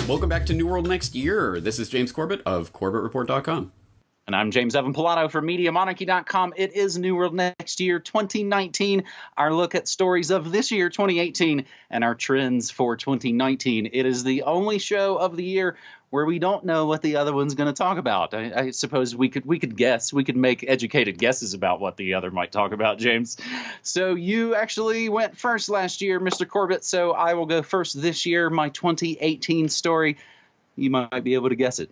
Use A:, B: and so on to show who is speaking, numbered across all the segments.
A: Welcome back to New World Next Year. This is James Corbett of CorbettReport.com.
B: And I'm James Evan Pilato from MediaMonarchy.com. It is New World Next Year 2019, our look at stories of this year, 2018, and our trends for 2019. It is the only show of the year where we don't know what the other one's going to talk about. I suppose we could guess. We could make educated guesses about what the other might talk about, James. So you actually went first last year, Mr. Corbett, so I will go first this year. My 2018 story, you might be able to guess it.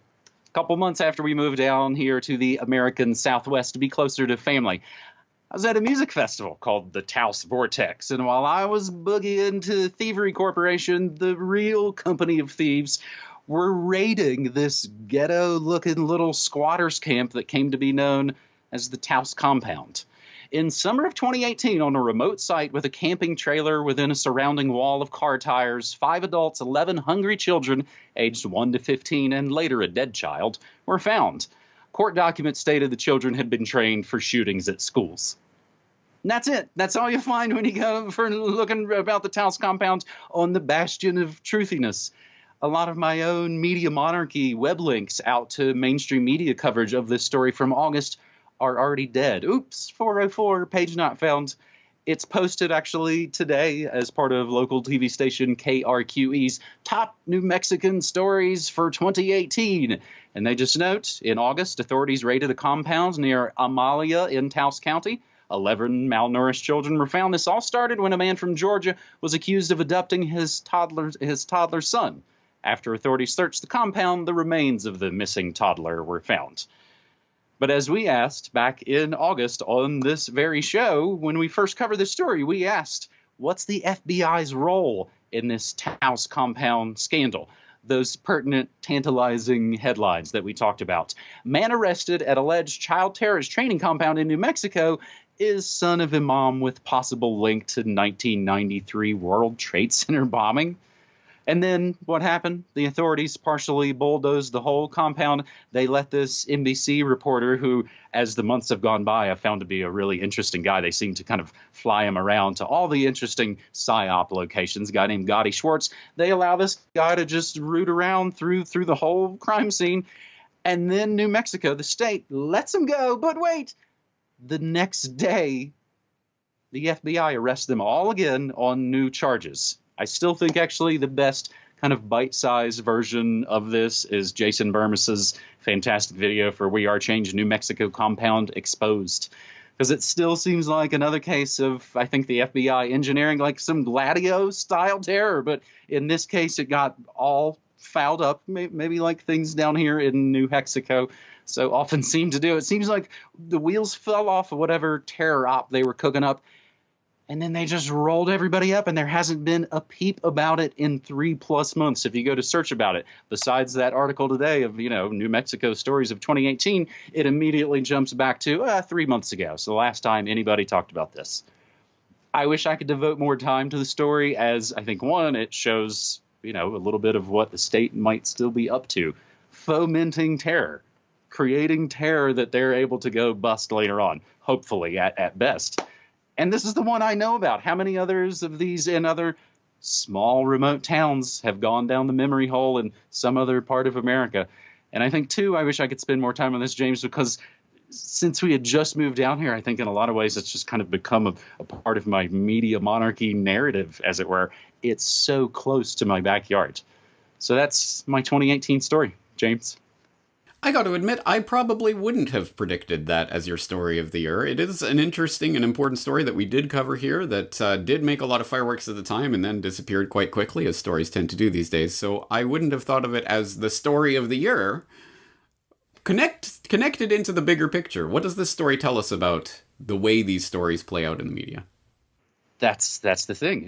B: Couple months after we moved down here to the American Southwest to be closer to family, I was at a music festival called the Taos Vortex, and while I was boogieing to Thievery Corporation, the real company of thieves were raiding this ghetto-looking little squatters camp that came to be known as the Taos Compound. In summer of 2018, on a remote site with a camping trailer within a surrounding wall of car tires, 5 adults, 11 hungry children, aged 1 to 15, and later a dead child, were found. Court documents stated the children had been trained for shootings at schools. And that's it. That's all you find when you go for looking about the Taos Compound on the bastion of truthiness. A lot of my own Media Monarchy web links out to mainstream media coverage of this story from August are already dead. Oops, 404, page not found. It's posted actually today as part of local TV station KRQE's Top New Mexican Stories for 2018. And they just note, in August, authorities raided a compound near Amalia in Taos County. 11 malnourished children were found. This all started when a man from Georgia was accused of abducting his toddler son. After authorities searched the compound, the remains of the missing toddler were found. But as we asked back in August on this very show, when we first covered this story, we asked, what's the FBI's role in this Taos Compound scandal? Those pertinent, tantalizing headlines that we talked about. Man arrested at alleged child terrorist training compound in New Mexico is son of imam with possible link to 1993 World Trade Center bombing. And then what happened? The authorities partially bulldozed the whole compound. They let this NBC reporter, who, as the months have gone by, I found to be a really interesting guy. They seem to kind of fly him around to all the interesting PSYOP locations, a guy named Gotti Schwartz. They allow this guy to just root around through the whole crime scene. And then New Mexico, the state, lets him go. But wait, the next day, the FBI arrests them all again on new charges. I still think actually the best kind of bite-sized version of this is Jason Bermas's fantastic video for We Are Change New Mexico Compound Exposed. Because it still seems like another case of, I think, the FBI engineering like some Gladio-style terror. But in this case, it got all fouled up, maybe like things down here in New Mexico so often seem to do. It seems like the wheels fell off of whatever terror op they were cooking up. And then they just rolled everybody up, and there hasn't been a peep about it in 3+ months. If you go to search about it, besides that article today of, New Mexico stories of 2018, it immediately jumps back to 3 months ago. So the last time anybody talked about this. I wish I could devote more time to the story, as I think, one, it shows, a little bit of what the state might still be up to. Fomenting terror, creating terror that they're able to go bust later on, hopefully at best. And this is the one I know about. How many others of these in other small remote towns have gone down the memory hole in some other part of America? And I think, too, I wish I could spend more time on this, James, because since we had just moved down here, I think in a lot of ways it's just kind of become a part of my media monarchy narrative, as it were. It's so close to my backyard. So that's my 2018 story, James.
A: I got to admit, I probably wouldn't have predicted that as your story of the year. It is an interesting and important story that we did cover here that did make a lot of fireworks at the time and then disappeared quite quickly, as stories tend to do these days. So I wouldn't have thought of it as the story of the year. Connected into the bigger picture. What does this story tell us about the way these stories play out in the media?
B: That's the thing.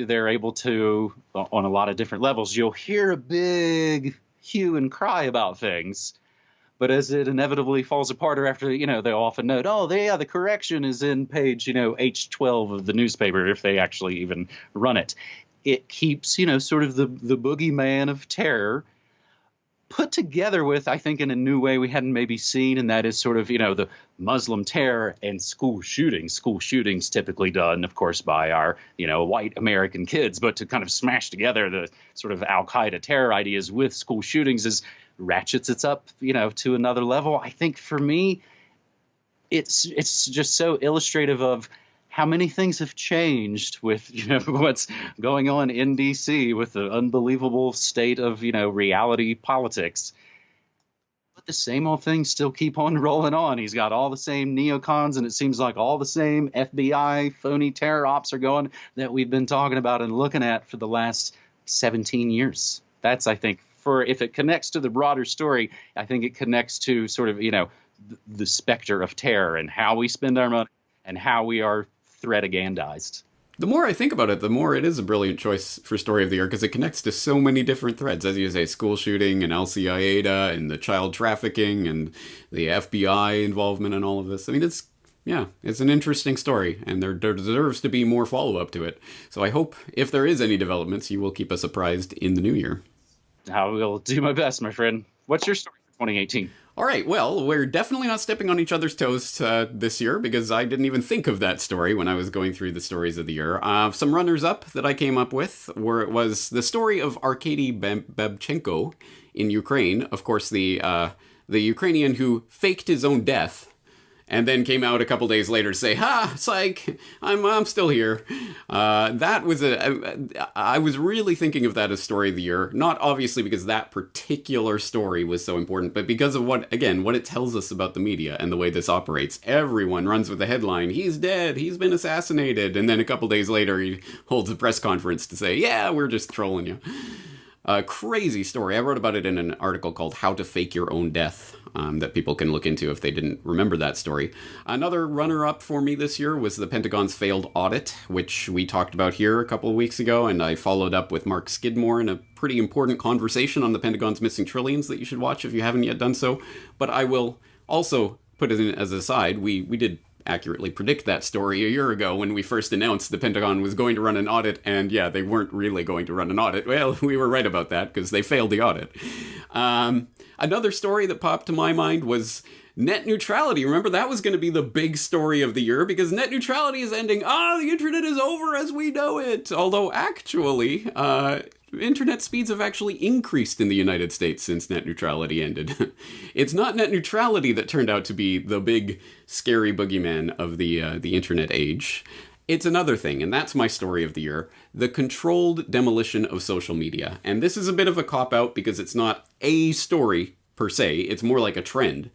B: They're able to, on a lot of different levels, you'll hear a big hue and cry about things. But as it inevitably falls apart, or after, they'll often note, the correction is in page, H12 of the newspaper, if they actually even run it. It keeps, sort of the boogeyman of terror put together with, I think, in a new way we hadn't maybe seen, and that is sort of, the Muslim terror and school shootings. School shootings typically done, of course, by our, white American kids, but to kind of smash together the sort of Al-Qaeda terror ideas with school shootings is ratchets it up, to another level. I think for me, it's just so illustrative of how many things have changed with, what's going on in D.C. with the unbelievable state of, reality politics. But the same old things still keep on rolling on. He's got all the same neocons, and it seems like all the same FBI phony terror ops are going that we've been talking about and looking at for the last 17 years. That's, I think, if it connects to the broader story, I think it connects to sort of, the specter of terror and how we spend our money and how we are threat-agandized.
A: The more I think about it, the more it is a brilliant choice for Story of the Year, because it connects to so many different threads. As you say, school shooting and LCIADA and the child trafficking and the FBI involvement and all of this. I mean, it's an interesting story, and there deserves to be more follow-up to it. So I hope, if there is any developments, you will keep us apprised in the new year.
B: I will do my best, my friend. What's your story for 2018?
A: All right, well, we're definitely not stepping on each other's toes this year, because I didn't even think of that story when I was going through the stories of the year. Some runners-up that I came up with was the story of Arkady Babchenko in Ukraine. Of course, the Ukrainian who faked his own death and then came out a couple days later to say, "Ha, psych, I'm still here." That was I was really thinking of that as story of the year, not obviously because that particular story was so important, but because of what it tells us about the media and the way this operates. Everyone runs with the headline, "He's dead, he's been assassinated," and then a couple days later he holds a press conference to say, "Yeah, we're just trolling you." A crazy story. I wrote about it in an article called How to Fake Your Own Death, that people can look into if they didn't remember that story. Another runner-up for me this year was the Pentagon's failed audit, which we talked about here a couple of weeks ago, and I followed up with Mark Skidmore in a pretty important conversation on the Pentagon's missing trillions that you should watch if you haven't yet done so. But I will also put it in as a side. We did accurately predict that story a year ago when we first announced the Pentagon was going to run an audit, and yeah, they weren't really going to run an audit. Well, we were right about that because they failed the audit. Another story that popped to my mind was net neutrality. Remember, that was going to be the big story of the year because net neutrality is ending. The internet is over as we know it. Although actually, internet speeds have actually increased in the United States since net neutrality ended. It's not net neutrality that turned out to be the big, scary boogeyman of the internet age. It's another thing, and that's my story of the year, the controlled demolition of social media. And this is a bit of a cop-out because it's not a story per se, it's more like a trend.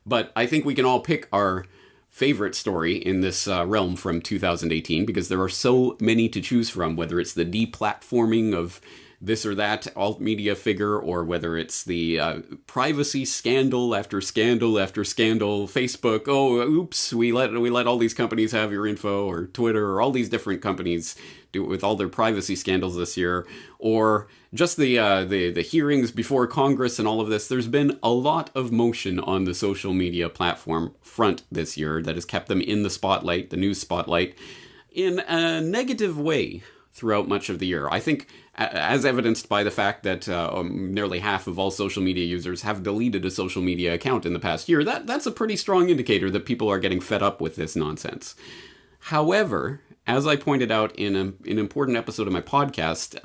A: But I think we can all pick our favorite story in this realm from 2018 because there are so many to choose from, whether it's the deplatforming of this or that alt media figure, or whether it's the privacy scandal after scandal after scandal. Facebook, oh, oops, we let all these companies have your info, or Twitter, or all these different companies do it with all their privacy scandals this year, or just the hearings before Congress and all of this. There's been a lot of motion on the social media platform front this year that has kept them in the spotlight, the news spotlight, in a negative way throughout much of the year. I think, as evidenced by the fact that nearly half of all social media users have deleted a social media account in the past year, that's a pretty strong indicator that people are getting fed up with this nonsense. However, as I pointed out in an important episode of my podcast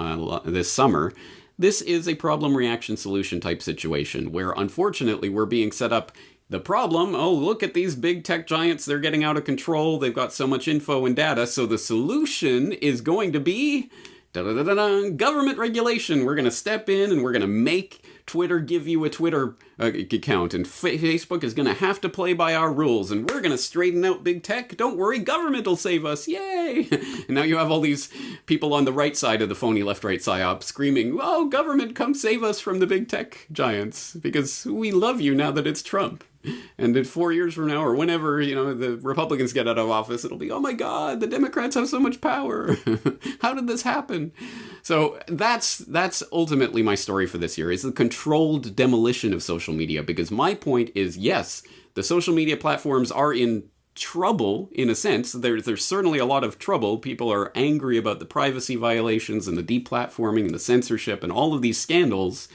A: this summer, this is a problem reaction solution type situation where unfortunately we're being set up. The problem, look at these big tech giants, they're getting out of control, they've got so much info and data, so the solution is going to be government regulation. We're going to step in and we're going to make Twitter give you a Twitter account, and Facebook is going to have to play by our rules, and we're going to straighten out big tech. Don't worry, government will save us. Yay! And now you have all these people on the right side of the phony left-right psyop screaming, "Oh, government, come save us from the big tech giants, because we love you now that it's Trump." And in 4 years from now, or whenever, the Republicans get out of office, it'll be, "Oh my God, the Democrats have so much power. How did this happen?" So that's ultimately my story for this year, is the controlled demolition of social media. Because my point is, yes, the social media platforms are in trouble in a sense. There's certainly a lot of trouble. People are angry about the privacy violations and the deplatforming and the censorship and all of these scandals.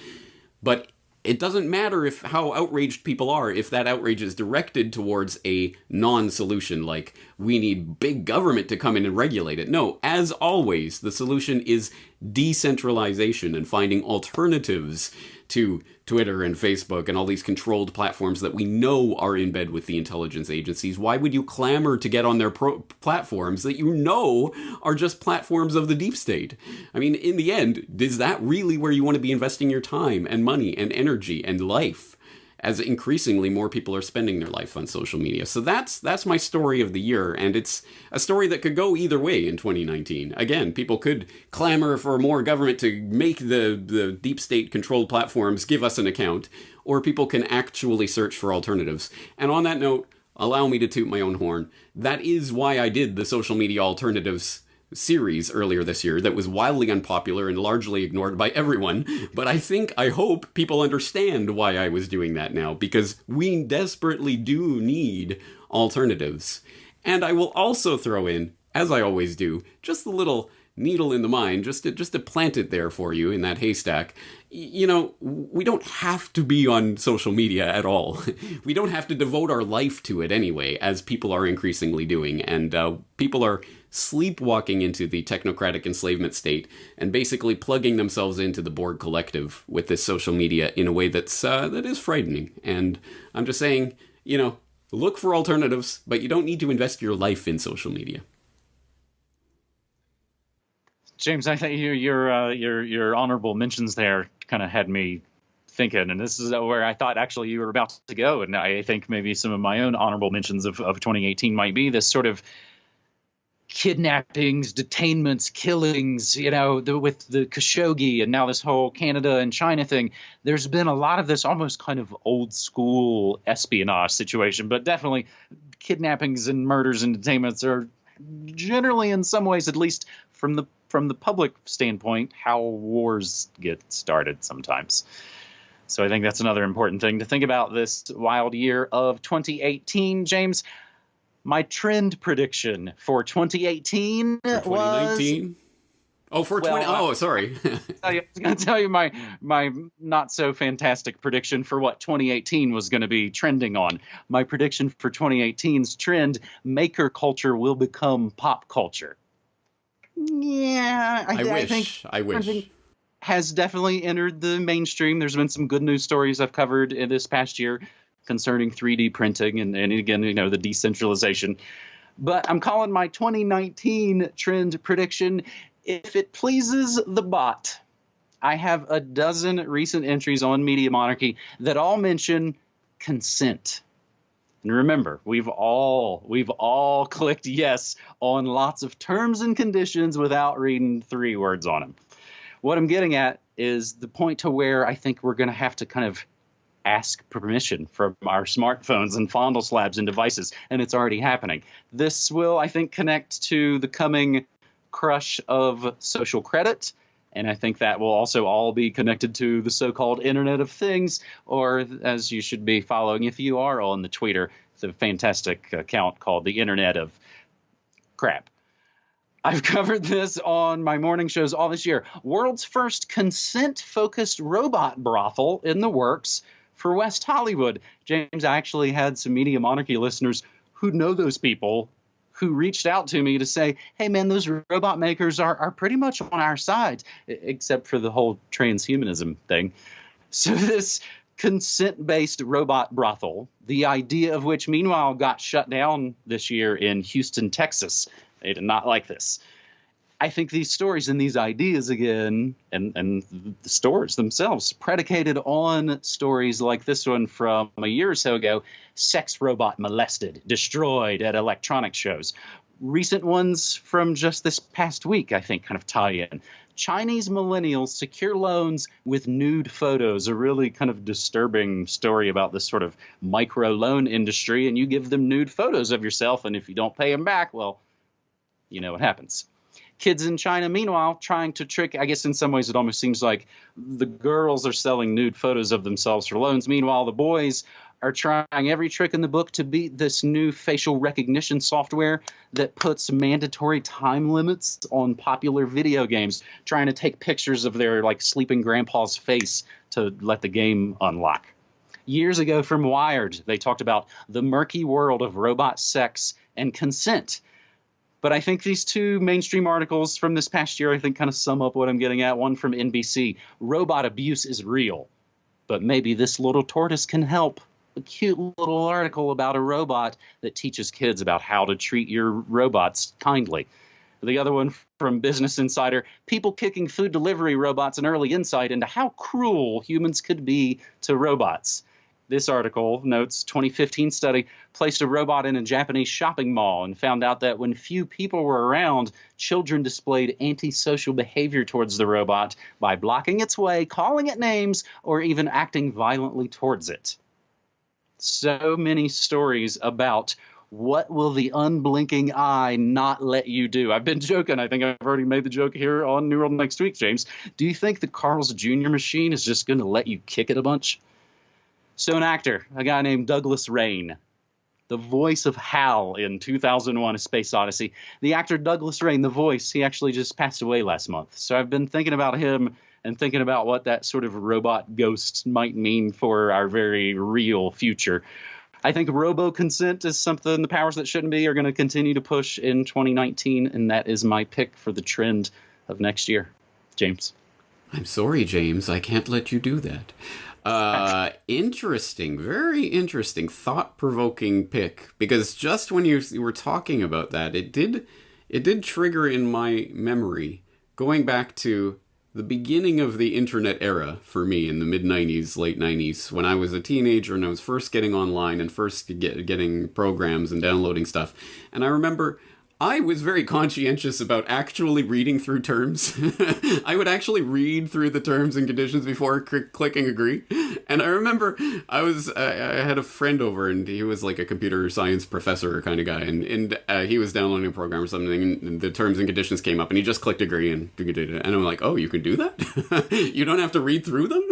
A: But It doesn't matter how outraged people are if that outrage is directed towards a non-solution, like we need big government to come in and regulate it. No, as always, the solution is decentralization and finding alternatives to Twitter and Facebook and all these controlled platforms that we know are in bed with the intelligence agencies. Why would you clamor to get on their platforms that you know are just platforms of the deep state? I mean, in the end, is that really where you want to be investing your time and money and energy and life? As increasingly more people are spending their life on social media. So that's my story of the year, and it's a story that could go either way in 2019. Again, people could clamor for more government to make the deep state controlled platforms give us an account, or people can actually search for alternatives. And on that note, allow me to toot my own horn. That is why I did the social media alternatives series earlier this year that was wildly unpopular and largely ignored by everyone, but I hope people understand why I was doing that now, because we desperately do need alternatives. And I will also throw in, as I always do, just a little needle in the mind, just to plant it there for you in that haystack. You know, we don't have to be on social media at all. We don't have to devote our life to it anyway, as people are increasingly doing, and people are sleepwalking into the technocratic enslavement state and basically plugging themselves into the Borg collective with this social media in a way that is frightening. And I'm just saying, you know, look for alternatives, but you don't need to invest your life in social media.
B: James, I think your honorable mentions there kind of had me thinking, and this is where I thought actually you were about to go. And I think maybe some of my own honorable mentions of 2018 might be this sort of kidnappings, detainments, killings, you know, with the Khashoggi and now this whole Canada and China thing. There's been a lot of this almost kind of old school espionage situation, but definitely kidnappings and murders and detainments are generally, in some ways, at least from the public standpoint, how wars get started sometimes. So I think that's another important thing to think about this wild year of 2018. James, my trend prediction for 2018
A: for 2019? Oh, for 20. Oh, sorry.
B: I was going to tell you my not so fantastic prediction for what 2018 was going to be trending on. My prediction for 2018's trend: maker culture will become pop culture. Yeah, I think
A: I wish.
B: Has definitely entered the mainstream. There's been some good news stories I've covered in this past year concerning 3D printing and again, you know, the decentralization. But I'm calling my 2019 trend prediction: if it pleases the bot. I have a dozen recent entries on Media Monarchy that all mention consent. And remember, we've all clicked yes on lots of terms and conditions without reading 3 words on them. What I'm getting at is the point to where I think we're going to have to kind of ask permission from our smartphones and fondle slabs and devices, and it's already happening. This will, I think, connect to the coming crush of social credit, and I think that will also all be connected to the so-called Internet of Things, or as you should be following if you are on the Twitter, the fantastic account called the Internet of Crap. I've covered this on my morning shows all this year. World's first consent-focused robot brothel in the works for West Hollywood. James, I actually had some Media Monarchy listeners who know those people who reached out to me to say, hey, man, those robot makers are pretty much on our side, except for the whole transhumanism thing. So this consent-based robot brothel, the idea of which, meanwhile, got shut down this year in Houston, Texas. They did not like this. I think these stories and these ideas, again, and the stores themselves, predicated on stories like this one from a year or so ago: sex robot molested, destroyed at electronics shows. Recent ones from just this past week, I think, kind of tie in. Chinese millennials secure loans with nude photos, a really kind of disturbing story about this sort of micro loan industry. And you give them nude photos of yourself, and if you don't pay them back, well, you know what happens. Kids in China, meanwhile, trying to trick, I guess in some ways it almost seems like the girls are selling nude photos of themselves for loans. Meanwhile, the boys are trying every trick in the book to beat this new facial recognition software that puts mandatory time limits on popular video games, trying to take pictures of their like sleeping grandpa's face to let the game unlock. Years ago from Wired, they talked about the murky world of robot sex and consent. But I think these two mainstream articles from this past year, I think, kind of sum up what I'm getting at. One from NBC, robot abuse is real, but maybe this little tortoise can help. A cute little article about a robot that teaches kids about how to treat your robots kindly. The other one from Business Insider, people kicking food delivery robots, an early insight into how cruel humans could be to robots. This article notes 2015 study placed a robot in a Japanese shopping mall and found out that when few people were around, children displayed antisocial behavior towards the robot by blocking its way, calling it names, or even acting violently towards it. So many stories about what will the unblinking eye not let you do? I've been joking. I think I've already made the joke here on New World Next Week, James. Do you think the Carl's Jr. machine is just going to let you kick it a bunch? So an actor, a guy named Douglas Rain, the voice of Hal in 2001: A Space Odyssey. The actor Douglas Rain, the voice, he actually just passed away last month. So I've been thinking about him and thinking about what that sort of robot ghost might mean for our very real future. I think robo-consent is something the powers that shouldn't be are going to continue to push in 2019, and that is my pick for the trend of next year. James.
A: I'm sorry, James. I can't let you do that. Interesting, very interesting, thought-provoking pick. Because just when you were talking about that, it did trigger in my memory, going back to the beginning of the internet era for me in the mid-90s, late 90s, when I was a teenager and I was first getting online and first getting programs and downloading stuff. And I remember I was very conscientious about actually reading through terms. I would actually read through the terms and conditions before clicking agree. And I remember I had a friend over, and he was like a computer science professor kind of guy, and he was downloading a program or something, and the terms and conditions came up, and he just clicked agree, and I'm like, oh, you can do that? You don't have to read through them?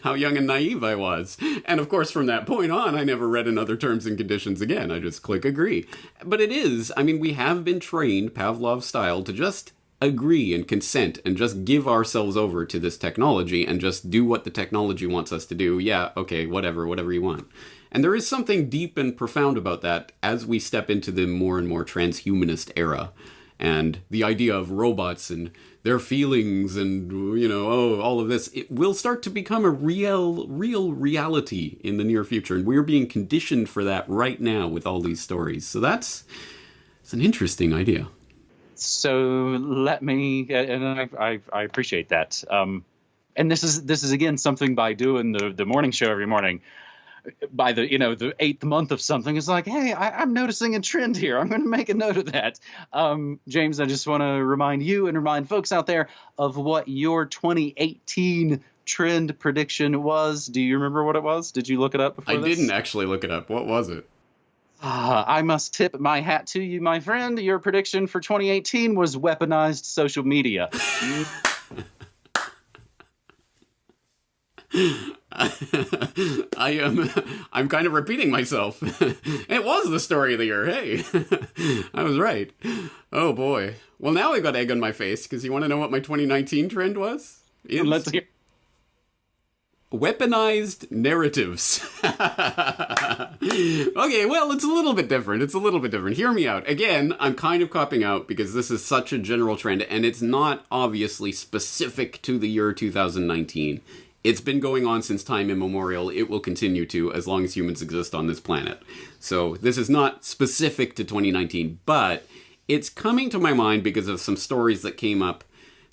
A: How young and naive I was. And of course, from that point on, I never read another terms and conditions again. I just click agree. But it is, I mean, we have been trained, Pavlov style, to just agree and consent and just give ourselves over to this technology and just do what the technology wants us to do. Yeah, okay, whatever you want. And there is something deep and profound about that as we step into the more and more transhumanist era. And the idea of robots and their feelings and, all of this, it will start to become a real reality in the near future. And we're being conditioned for that right now with all these stories. So it's an interesting idea.
B: So let me, and I appreciate that. And this is again something by doing the morning show every morning. By the 8th month of something, it's like, hey, I'm noticing a trend here. I'm going to make a note of that. James, I just want to remind you and remind folks out there of what your 2018 trend prediction was. Do you remember what it was? Did you look it up before this?
A: I didn't actually look it up. What was it?
B: I must tip my hat to you, my friend. Your prediction for 2018 was weaponized social media.
A: I'm kind of repeating myself. It was the story of the year. Hey, I was right. Oh boy. Well, now I've got egg on my face because you want to know what my 2019 trend was?
B: Let's hear.
A: Weaponized narratives. Okay, well, it's a little bit different. Hear me out. Again, I'm kind of copping out because this is such a general trend, and it's not obviously specific to the year 2019. It's been going on since time immemorial. It will continue to as long as humans exist on this planet. So this is not specific to 2019, but it's coming to my mind because of some stories that came up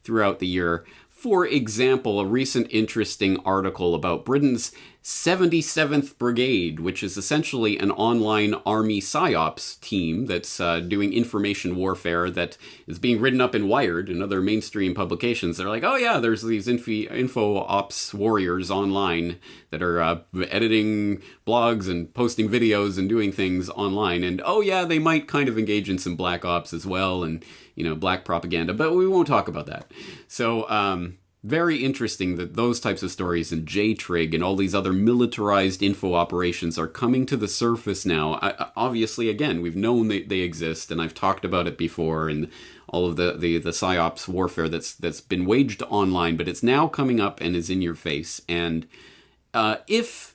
A: throughout the year. For example, a recent interesting article about Britain's 77th Brigade, which is essentially an online army psyops team that's doing information warfare that is being written up in Wired and other mainstream publications. They're like, oh yeah, there's these info ops warriors online that are editing blogs and posting videos and doing things online. And oh yeah, they might kind of engage in some black ops as well and, black propaganda, but we won't talk about that. So, very interesting that those types of stories and J-Trig and all these other militarized info operations are coming to the surface now. Obviously, again, we've known they exist, and I've talked about it before, and all of the PsyOps warfare that's been waged online, but it's now coming up and is in your face. And if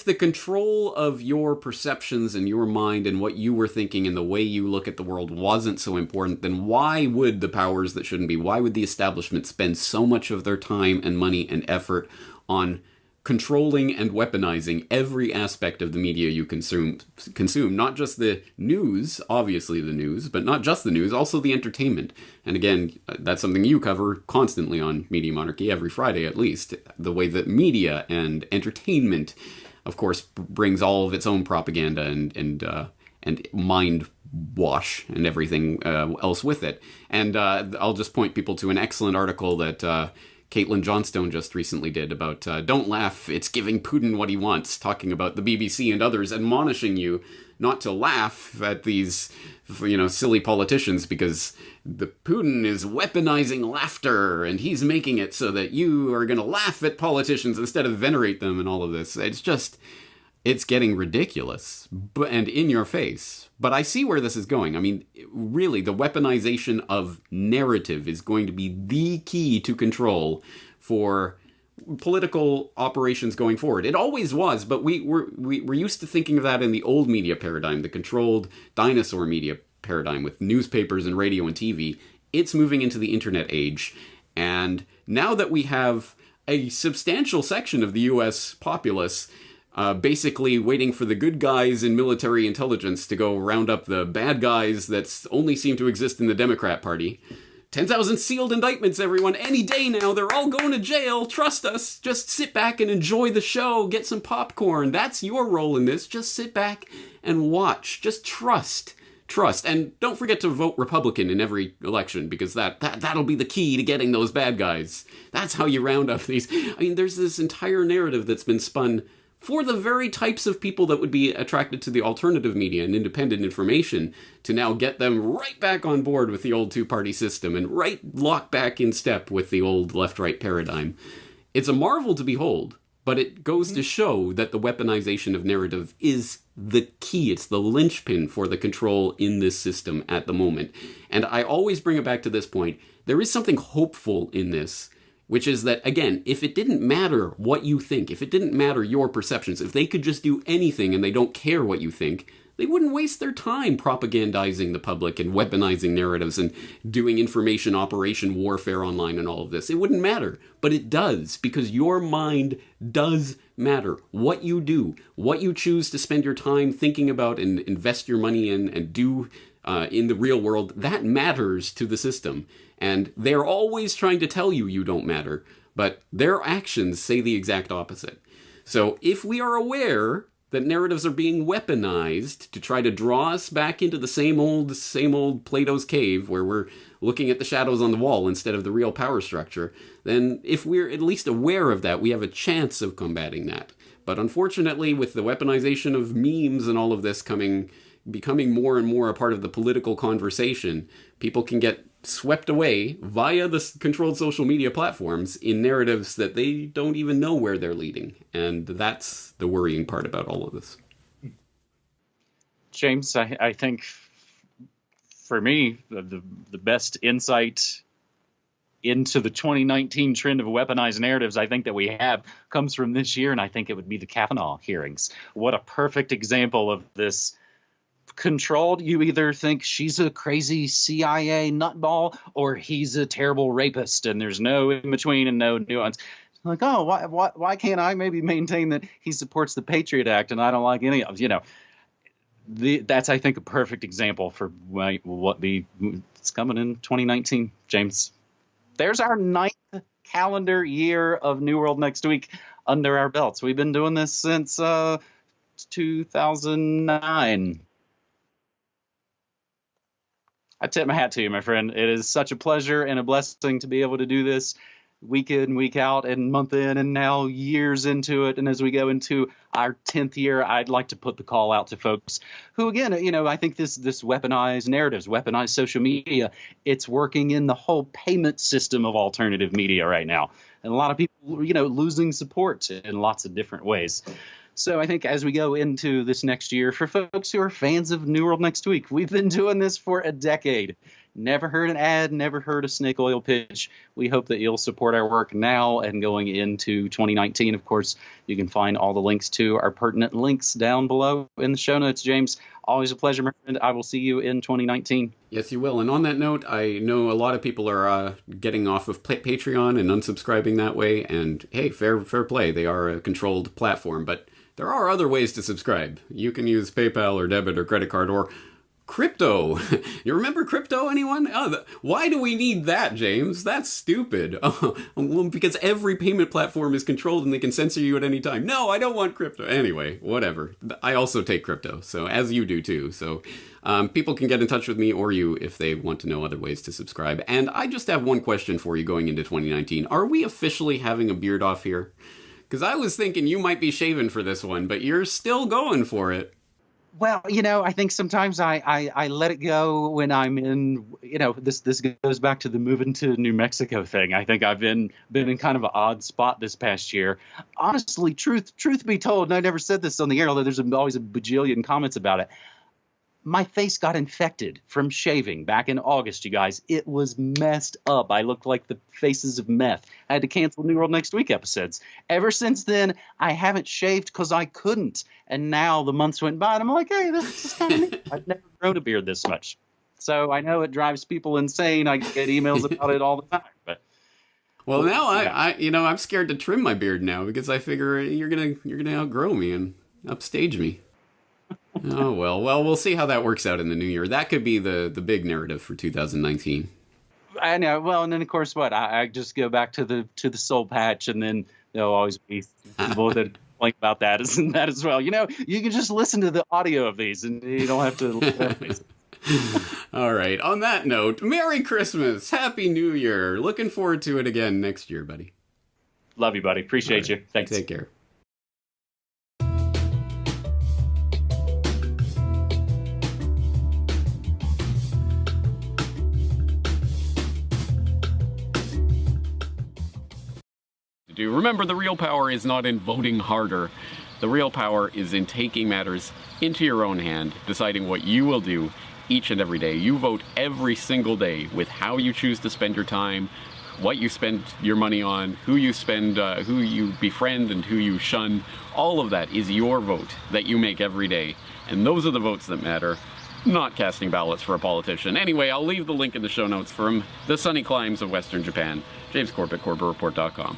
A: the control of your perceptions and your mind and what you were thinking and the way you look at the world wasn't so important, then why would the powers that shouldn't be, why would the establishment spend so much of their time and money and effort on controlling and weaponizing every aspect of the media you consume? Not just the news, obviously the news, but not just the news, also the entertainment. And again, that's something you cover constantly on Media Monarchy, every Friday at least, the way that media and entertainment, of course, brings all of its own propaganda and mind wash and everything else with it. And I'll just point people to an excellent article that Caitlin Johnstone just recently did about Don't Laugh, It's Giving Putin What He Wants, talking about the BBC and others admonishing you not to laugh at these, silly politicians, because the Putin is weaponizing laughter and he's making it so that you are going to laugh at politicians instead of venerate them and all of this. It's getting ridiculous and in your face. But I see where this is going. I mean, really, the weaponization of narrative is going to be the key to control for political operations going forward. It always was, but we're used to thinking of that in the old media paradigm, the controlled dinosaur media paradigm with newspapers and radio and TV. It's moving into the internet age. And now that we have a substantial section of the US populace basically waiting for the good guys in military intelligence to go round up the bad guys that only seem to exist in the Democrat Party. 10,000 sealed indictments, everyone, any day now. They're all going to jail. Trust us. Just sit back and enjoy the show. Get some popcorn. That's your role in this. Just sit back and watch. Just trust. And don't forget to vote Republican in every election, because that'll be the key to getting those bad guys. That's how you round up these. I mean, there's this entire narrative that's been spun for the very types of people that would be attracted to the alternative media and independent information, to now get them right back on board with the old two-party system and lock back in step with the old left-right paradigm. It's a marvel to behold, but it goes to show that the weaponization of narrative is the key. It's the linchpin for the control in this system at the moment. And I always bring it back to this point. There is something hopeful in this, which is that, again, if it didn't matter what you think, if it didn't matter your perceptions, if they could just do anything and they don't care what you think, they wouldn't waste their time propagandizing the public and weaponizing narratives and doing information operation warfare online and all of this. It wouldn't matter. But it does, because your mind does matter. What you do, what you choose to spend your time thinking about and invest your money in and do in the real world, that matters to the system. And they're always trying to tell you you don't matter, but their actions say the exact opposite. So if we are aware that narratives are being weaponized to try to draw us back into the same old Plato's cave where we're looking at the shadows on the wall instead of the real power structure, then if we're at least aware of that, we have a chance of combating that. But unfortunately, with the weaponization of memes and all of this becoming more and more a part of the political conversation, people can get swept away via the controlled social media platforms in narratives that they don't even know where they're leading. And that's the worrying part about all of this.
B: James, I think for me, the best insight into the 2019 trend of weaponized narratives I think that we have comes from this year, and I think it would be the Kavanaugh hearings. What a perfect example of this. Controlled, you either think she's a crazy CIA nutball or he's a terrible rapist, and there's no in between and no nuance. Like, oh, why can't I maybe maintain that he supports the Patriot Act and I don't like any of, that's, I think, a perfect example for it's coming in 2019. James, there's our 9th calendar year of New World Next Week under our belts. We've been doing this since 2009. I tip my hat to you, my friend. It is such a pleasure and a blessing to be able to do this. week in, week out, and month in, and now years into it. And as we go into our 10th year, I'd like to put the call out to folks who, again, I think this weaponized narratives, weaponized social media, it's working in the whole payment system of alternative media right now. And a lot of people, losing support in lots of different ways. So I think as we go into this next year, for folks who are fans of New World Next Week, we've been doing this for a decade. Never heard an ad, never heard a snake oil pitch. We hope that you'll support our work now and going into 2019. Of course, you can find all the links to our pertinent links down below in the show notes. James, always a pleasure, my friend. I will see you in 2019.
A: Yes, you will. And on that note, I know a lot of people are getting off of Patreon and unsubscribing that way. And hey, fair play. They are a controlled platform, but there are other ways to subscribe. You can use PayPal or debit or credit card or crypto. You remember crypto, anyone? Why do we need that, James? That's stupid. Well, because every payment platform is controlled and they can censor you at any time. No, I don't want crypto. Anyway, whatever. I also take crypto, so as you do too. So people can get in touch with me or you if they want to know other ways to subscribe. And I just have one question for you going into 2019. Are we officially having a beard off here? Because I was thinking you might be shaving for this one, but you're still going for it.
B: Well, I think sometimes I let it go when I'm in, this goes back to the moving to New Mexico thing. I think I've been in kind of an odd spot this past year. Honestly, truth be told, and I never said this on the air, although there's always a bajillion comments about it. My face got infected from shaving back in August, you guys. It was messed up. I looked like the faces of meth. I had to cancel New World Next Week episodes. Ever since then, I haven't shaved because I couldn't. And now the months went by, and I'm like, hey, this is kind of neat. I've never grown a beard this much. So I know it drives people insane. I get emails about it all the time. But
A: well, now I'm scared to trim my beard now because I figure you're gonna outgrow me and upstage me. Oh, well, we'll see how that works out in the new year. That could be the big narrative for 2019.
B: I know. Well, and then, of course, I just go back to the soul patch, and then there'll always be people that complain about that as well. You can just listen to the audio of these, and you don't have to look at these.
A: All right. On that note, Merry Christmas. Happy New Year. Looking forward to it again next year, buddy.
B: Love you, buddy. Appreciate you. Thanks.
A: Take care. Remember, the real power is not in voting harder. The real power is in taking matters into your own hand, deciding what you will do each and every day. You vote every single day with how you choose to spend your time, what you spend your money on, who you befriend and who you shun. All of that is your vote that you make every day. And those are the votes that matter, not casting ballots for a politician. Anyway, I'll leave the link in the show notes from the sunny climes of Western Japan. James Corbett, CorbettReport.com.